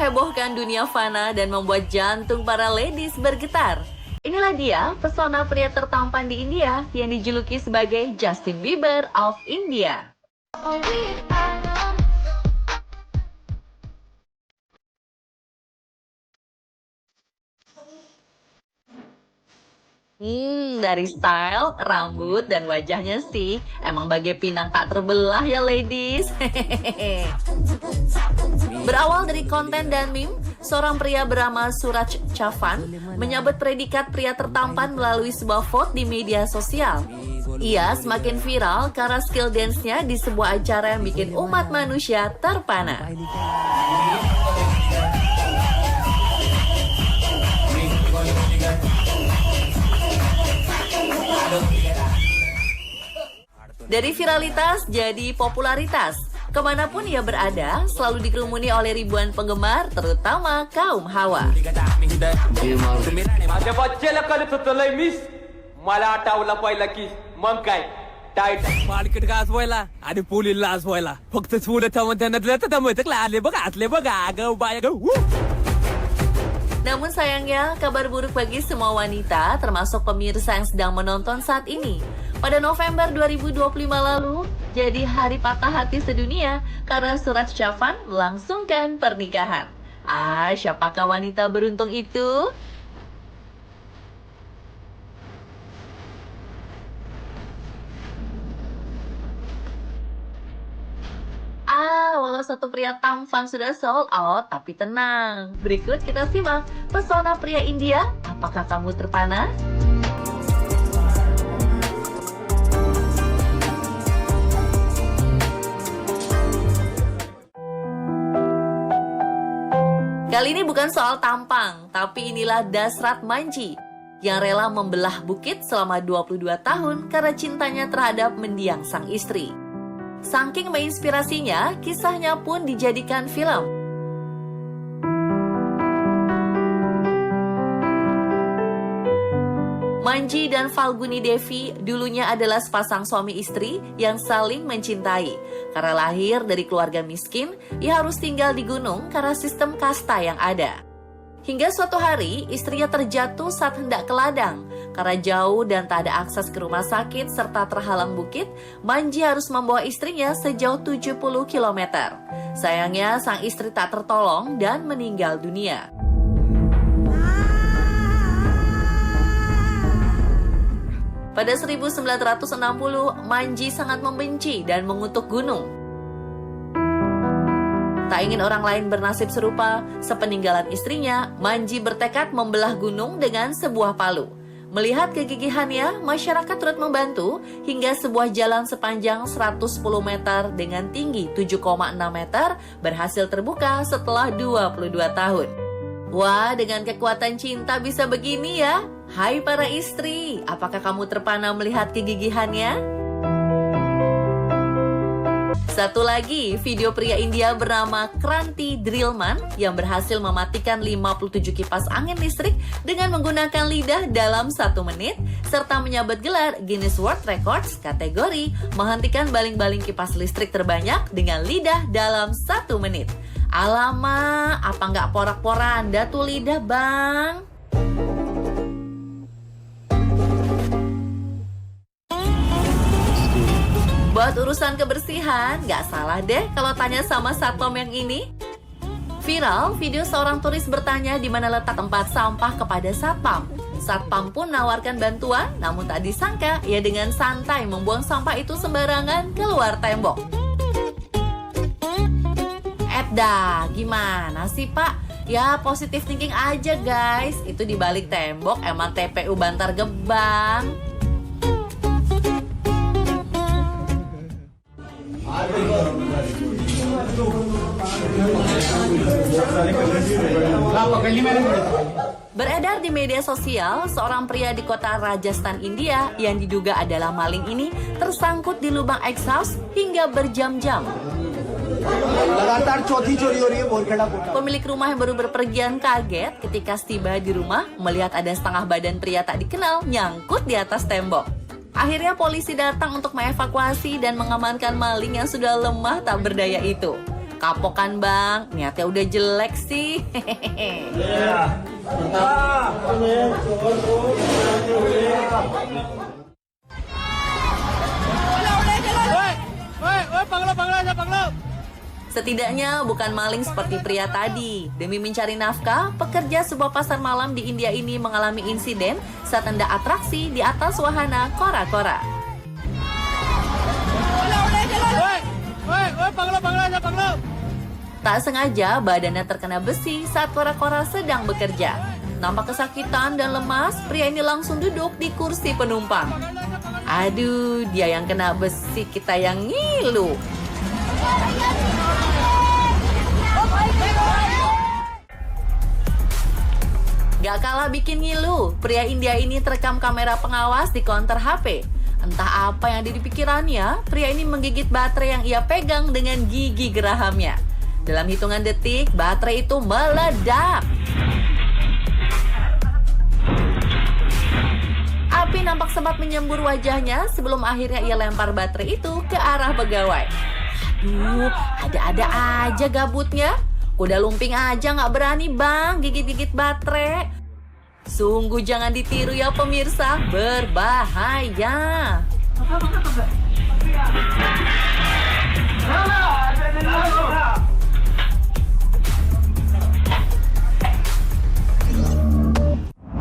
menghebohkan dunia fana dan membuat jantung para ladies bergetar. Inilah dia pesona pria tertampan di India yang dijuluki sebagai Justin Bieber of India. Dari style, rambut, dan wajahnya sih emang bagai pinang tak terbelah ya ladies. Berawal dari konten dan meme, seorang pria bernama Suraj Chavan menyabet predikat pria tertampan melalui sebuah vote di media sosial. Ia semakin viral karena skill dance-nya di sebuah acara yang bikin umat manusia terpana. Dari viralitas jadi popularitas, kemanapun ia berada selalu dikerumuni oleh ribuan penggemar, terutama kaum hawa. Market घास व्हायला आणि पोलीला लाज व्हायला फक्त सुरत ध्यानात आले बघा आगाऊ बाया. Namun sayangnya, kabar buruk bagi semua wanita, termasuk pemirsa yang sedang menonton saat ini. Pada November 2025 lalu, jadi hari patah hati sedunia karena Suraj Chavan melangsungkan pernikahan. Siapakah wanita beruntung itu? Walau satu pria tampan sudah sold out, tapi tenang. Berikut kita simak pesona pria India. Apakah kamu terpana? Kali ini bukan soal tampang, tapi inilah Dasrat Manji yang rela membelah bukit selama 22 tahun karena cintanya terhadap mendiang sang istri. Saking menginspirasinya, kisahnya pun dijadikan film. Manji dan Falguni Devi dulunya adalah sepasang suami istri yang saling mencintai. Karena lahir dari keluarga miskin, ia harus tinggal di gunung karena sistem kasta yang ada. Hingga suatu hari, istrinya terjatuh saat hendak ke ladang. Karena jauh dan tak ada akses ke rumah sakit serta terhalang bukit, Manji harus membawa istrinya sejauh 70 km. Sayangnya, sang istri tak tertolong dan meninggal dunia. Pada 1960, Manji sangat membenci dan mengutuk gunung. Tak ingin orang lain bernasib serupa, sepeninggalan istrinya, Manji bertekad membelah gunung dengan sebuah palu. Melihat kegigihannya, masyarakat turut membantu hingga sebuah jalan sepanjang 110 meter dengan tinggi 7,6 meter berhasil terbuka setelah 22 tahun. Wah, dengan kekuatan cinta bisa begini ya? Hai para istri, apakah kamu terpana melihat kegigihannya? Satu lagi, video pria India bernama Kranti Drillman yang berhasil mematikan 57 kipas angin listrik dengan menggunakan lidah dalam 1 menit, serta menyabet gelar Guinness World Records kategori menghentikan baling-baling kipas listrik terbanyak dengan lidah dalam 1 menit. Alamak, apa nggak porak-poranda tuh lidah, Bang? Buat urusan kebersihan, nggak salah deh kalau tanya sama satpam yang ini. Viral, video seorang turis bertanya di mana letak tempat sampah kepada satpam. Satpam pun menawarkan bantuan, namun tak disangka ia dengan santai membuang sampah itu sembarangan keluar tembok. Gimana sih Pak? Ya positif thinking aja guys, itu di balik tembok emang TPU Bantar Gebang. Beredar di media sosial, seorang pria di kota Rajasthan, India yang diduga adalah maling ini tersangkut di lubang exhaust hingga berjam-jam. Pemilik rumah yang baru berpergian kaget ketika tiba di rumah melihat ada setengah badan pria tak dikenal nyangkut di atas tembok. Akhirnya polisi datang untuk mengevakuasi dan mengamankan maling yang sudah lemah tak berdaya itu. Kapok kan bang, niatnya udah jelek sih. Setidaknya bukan maling seperti pria tadi. Demi mencari nafkah, pekerja sebuah pasar malam di India ini mengalami insiden saat hendak atraksi di atas wahana kora-kora. Tak sengaja badannya terkena besi saat kora-kora sedang bekerja. Nampak kesakitan dan lemas, pria ini langsung duduk di kursi penumpang. Aduh, dia yang kena besi, kita yang ngilu. Gak kalah bikin ngilu, pria India ini terekam kamera pengawas di konter HP. Entah apa yang ada di pikirannya, pria ini menggigit baterai yang ia pegang dengan gigi gerahamnya. Dalam hitungan detik, baterai itu meledak. Api nampak sempat menyembur wajahnya sebelum akhirnya ia lempar baterai itu ke arah pegawai. Aduh, ada-ada aja gabutnya. Kuda lumping aja nggak berani bang gigit-gigit baterai. Sungguh jangan ditiru ya pemirsa, berbahaya.